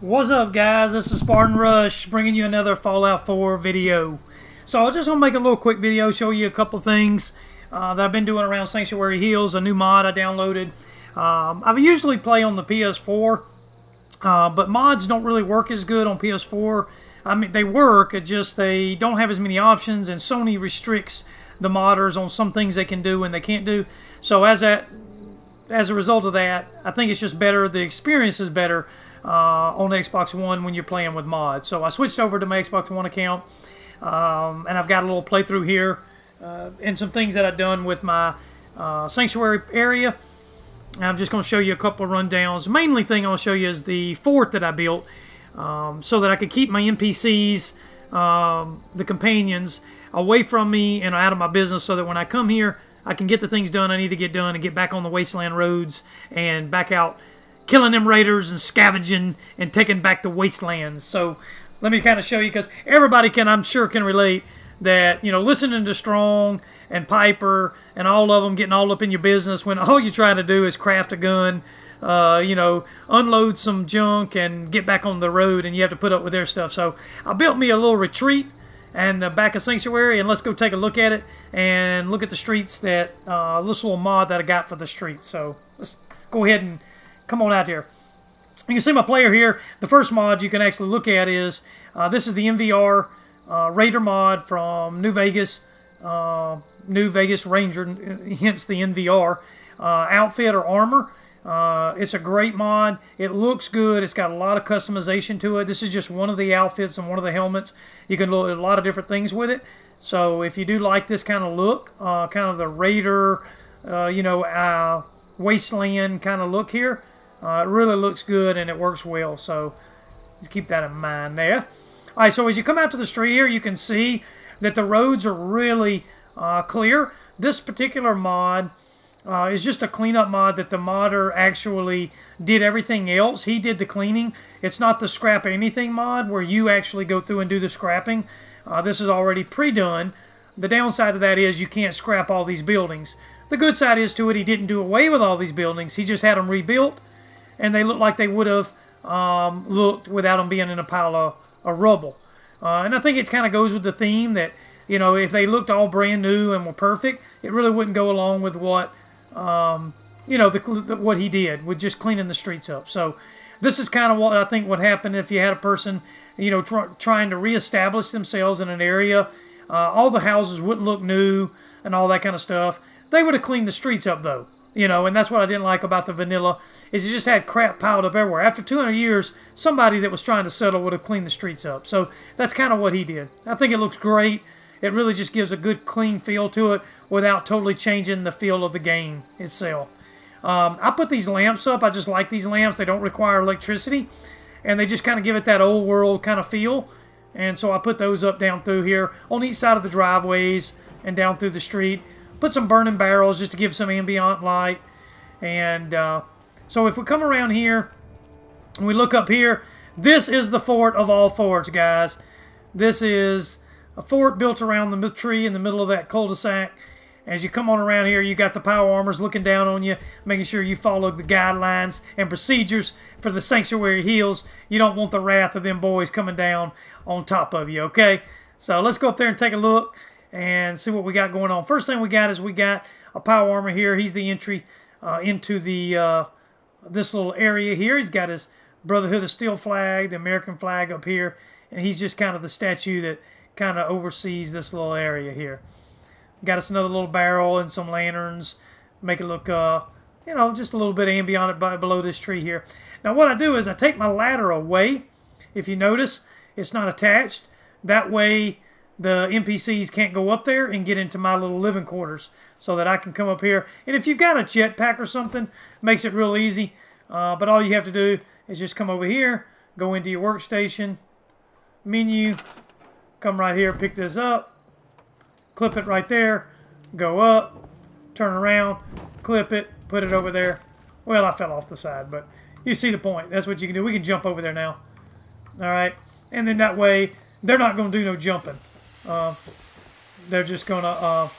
What's up, guys? This is Spartan Rush bringing you another Fallout 4 video. So I just want to make a little quick video, show you a couple things that I've been doing around Sanctuary Hills, a new mod I downloaded. I usually play on the PS4, but mods don't really work as good on PS4. I mean, they work, it just they don't have as many options, and Sony restricts the modders on some things they can do and they can't do. So as a result of that, I think it's just better, the experience is better on the Xbox One when you're playing with mods. So I switched over to my Xbox One account, and I've got a little playthrough here and some things that I've done with my sanctuary area. I'm just going to show you a couple of rundowns. The mainly thing I'll show you is the fort that I built so that I could keep my NPCs, the companions, away from me and out of my business, so that when I come here, I can get the things done I need to get done and get back on the wasteland roads and back out killing them raiders and scavenging and taking back the wastelands. So let me kind of show you, because everybody can, I'm sure, can relate that, you know, listening to Strong and Piper and all of them getting all up in your business when all you're trying to do is craft a gun, you know, unload some junk and get back on the road, and you have to put up with their stuff. So I built me a little retreat and the back of Sanctuary, and let's go take a look at it and look at the streets that this little mod that I got for the street. So let's go ahead and come on out here. You can see my player here. The first mod you can actually look at is this is the MVR Raider mod from New Vegas Ranger, hence the NVR outfit or armor. It's a great mod. It looks good. It's got a lot of customization to it. This is just one of the outfits and one of the helmets. You can do a lot of different things with it. So if you do like this kind of look, kind of the Raider, you know, wasteland kind of look here, it really looks good and it works well. So just keep that in mind there. All right, so as you come out to the street here, you can see that the roads are really clear. This particular mod is just a cleanup mod that the modder actually did everything else. He did the cleaning. It's not the scrap anything mod where you actually go through and do the scrapping. This is already pre-done. The downside of that is you can't scrap all these buildings. The good side is to it, he didn't do away with all these buildings. He just had them rebuilt, and they look like they would have looked without them being in a pile of rubble. And I think it kind of goes with the theme that, you know, if they looked all brand new and were perfect, it really wouldn't go along with what, you know, what he did with just cleaning the streets up. So this is kind of what I think would happen if you had a person, you know, trying to reestablish themselves in an area. All the houses wouldn't look new and all that kind of stuff. They would have cleaned the streets up, though. You know, and that's what I didn't like about the vanilla, is it just had crap piled up everywhere. After 200 years, somebody that was trying to settle would have cleaned the streets up. So that's kind of what he did. I think it looks great. It really just gives a good, clean feel to it without totally changing the feel of the game itself. I put these lamps up. I just like these lamps. They don't require electricity, and they just kind of give it that old world kind of feel. And so I put those up down through here on each side of the driveways and down through the street. Put some burning barrels just to give some ambient light. And so if we come around here and we look up here, this is the fort of all forts, guys. This is a fort built around the tree in the middle of that cul-de-sac. As you come on around here, you got the power armors looking down on you, making sure you follow the guidelines and procedures for the Sanctuary Hills. You don't want the wrath of them boys coming down on top of you, okay? So let's go up there and take a look and see what we got going on. First thing we got is we got a power armor here. He's the entry into the this little area here. He's got his Brotherhood of Steel flag, the American flag up here, and he's just kind of the statue that kind of oversees this little area here. Got us another little barrel and some lanterns, make it look, you know, just a little bit ambient below this tree here. Now what I do is I take my ladder away. If you notice, it's not attached. That way the NPCs can't go up there and get into my little living quarters, so that I can come up here. And if you've got a jetpack or something, it makes it real easy. But all you have to do is just come over here, go into your workstation, menu, come right here, pick this up, clip it right there, go up, turn around, clip it, put it over there. Well, I fell off the side, but you see the point. That's what you can do. We can jump over there now. All right. And then that way, they're not going to do no jumping. They're just going to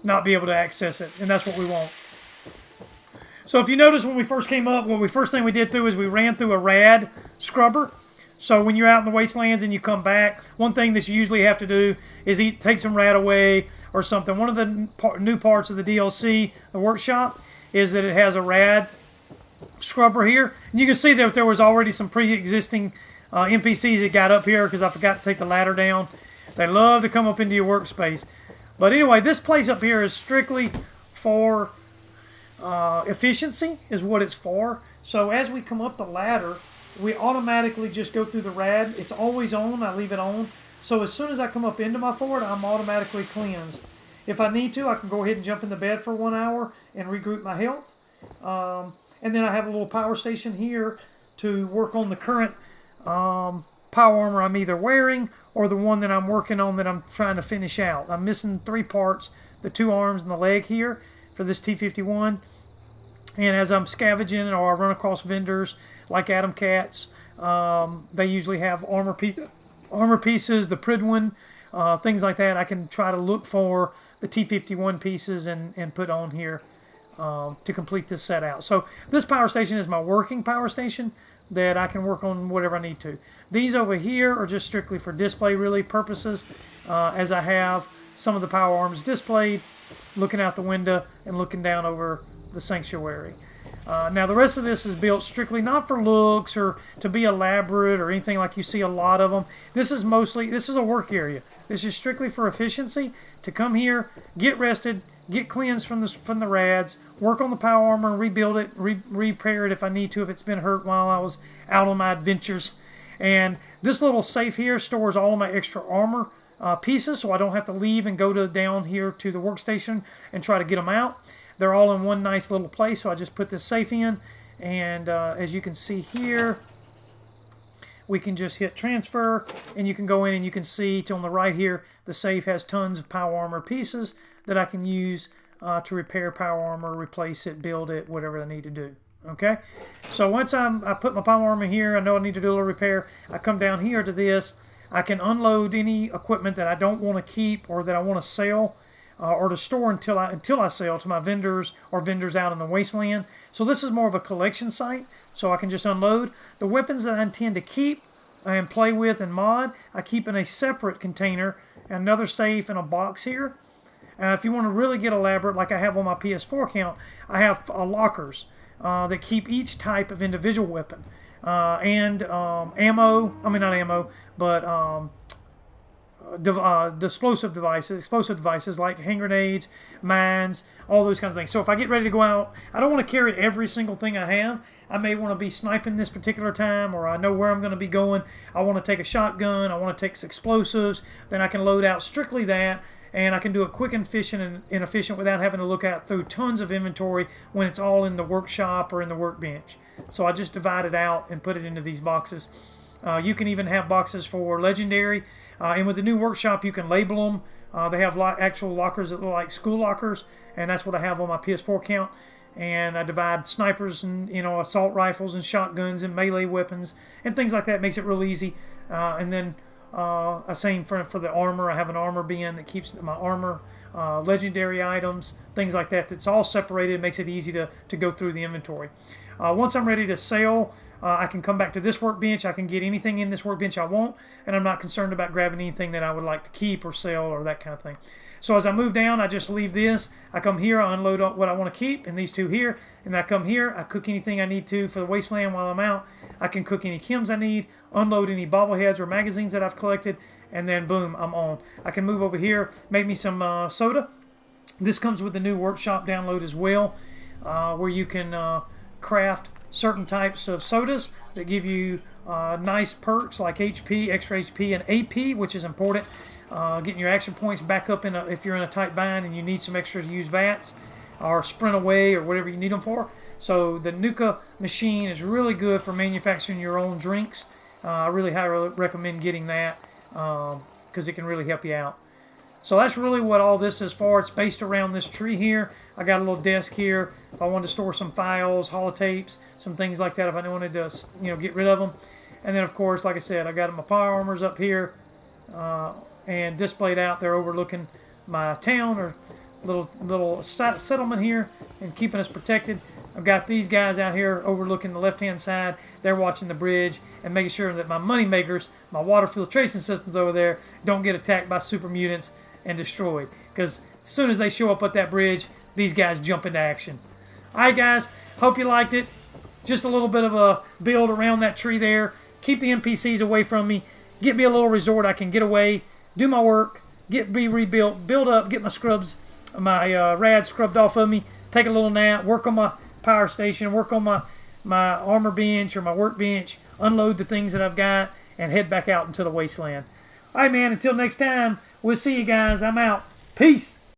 not be able to access it, and that's what we want. So if you notice when we first came up, first thing we did through is we ran through a rad scrubber. So when you're out in the wastelands and you come back, one thing that you usually have to do is take some rad away or something. One of the new parts of the DLC, the workshop, is that it has a rad scrubber here. And you can see that there was already some pre-existing NPCs that got up here because I forgot to take the ladder down. They love to come up into your workspace. But anyway, this place up here is strictly for efficiency is what it's for. So as we come up the ladder, we automatically just go through the rad. It's always on. I leave it on. So as soon as I come up into my fort, I'm automatically cleansed. If I need to, I can go ahead and jump in the bed for 1 hour and regroup my health. And then I have a little power station here to work on the current power armor I'm either wearing or the one that I'm working on that I'm trying to finish out. I'm missing 3 parts, the 2 arms and the leg here for this T-51. And as I'm scavenging or I run across vendors like Adam Katz, they usually have armor pieces, the Pridwin, things like that. I can try to look for the T-51 pieces and put on here to complete this set out. So this power station is my working power station that I can work on whatever I need to. These over here are just strictly for display really purposes, as I have some of the power arms displayed, looking out the window and looking down over the sanctuary. Now the rest of this is built strictly not for looks or to be elaborate or anything like you see a lot of them. This is a work area. This is strictly for efficiency, to come here, get rested, get cleansed from the rads, work on the power armor and rebuild it, repair it if I need to, if it's been hurt while I was out on my adventures. And this little safe here stores all of my extra armor pieces, so I don't have to leave and go down here to the workstation and try to get them out. They're all in one nice little place, so I just put this safe in. And as you can see here, we can just hit transfer, and you can go in and you can see on the right here, the safe has tons of power armor pieces that I can use to repair power armor, replace it, build it, whatever I need to do. Okay, so once I put my power armor here, I know I need to do a little repair. I come down here to this. I can unload any equipment that I don't want to keep or that I want to sell or to store until I sell to my vendors or vendors out in the wasteland. So this is more of a collection site, so I can just unload. The weapons that I intend to keep and play with and mod, I keep in a separate container, another safe, and a box here. If you want to really get elaborate, like I have on my PS4 account, I have lockers that keep each type of individual weapon and ammo. I mean, not ammo, but explosive devices like hand grenades, mines, all those kinds of things. So if I get ready to go out, I don't want to carry every single thing I have. I may want to be sniping this particular time, or I know where I'm going to be going. I want to take a shotgun. I want to take explosives. Then I can load out strictly that. And I can do it quick and efficient without having to look out through tons of inventory when it's all in the workshop or in the workbench. So I just divide it out and put it into these boxes. You can even have boxes for legendary. And with the new workshop, you can label them. They have actual lockers that look like school lockers. And that's what I have on my PS4 account. And I divide snipers and assault rifles and shotguns and melee weapons and things like that. It makes it real easy. And then same for the armor. I have an armor bin that keeps my armor, legendary items, things like that. That's all separated. It makes it easy to go through the inventory. Once I'm ready to sell, I can come back to this workbench. I can get anything in this workbench I want, and I'm not concerned about grabbing anything that I would like to keep or sell or that kind of thing. So as I move down, I just leave this. I come here, I unload what I want to keep, and these two here. And I come here, I cook anything I need to for the wasteland while I'm out. I can cook any chems I need, unload any bobbleheads or magazines that I've collected, and then boom, I'm on. I can move over here, make me some soda. This comes with the new workshop download as well, where you can craft certain types of sodas that give you nice perks like HP, extra HP, and AP, which is important. Getting your action points back up if you're in a tight bind and you need some extra to use VATS or sprint away or whatever you need them for. So the Nuka machine is really good for manufacturing your own drinks. I really highly recommend getting that because it can really help you out. So that's really what all this is for. It's based around this tree here. I got a little desk here. If I wanted to store some files, holotapes, some things like that, if I wanted to get rid of them. And then of course, like I said, I got my power armors up here and displayed out there overlooking my town or little settlement here and keeping us protected. I've got these guys out here overlooking the left-hand side. They're watching the bridge and making sure that my money makers, my water filtration systems over there, don't get attacked by super mutants and destroyed. Because as soon as they show up at that bridge, these guys jump into action. All right, guys. Hope you liked it. Just a little bit of a build around that tree there. Keep the NPCs away from me. Get me a little resort I can get away, do my work, be rebuilt, build up, get my scrubs, my rad scrubbed off of me, take a little nap, work on my power station, work on my armor bench or my workbench, unload the things that I've got, and head back out into the wasteland. All right, man, until next time, we'll see you guys. I'm out. Peace.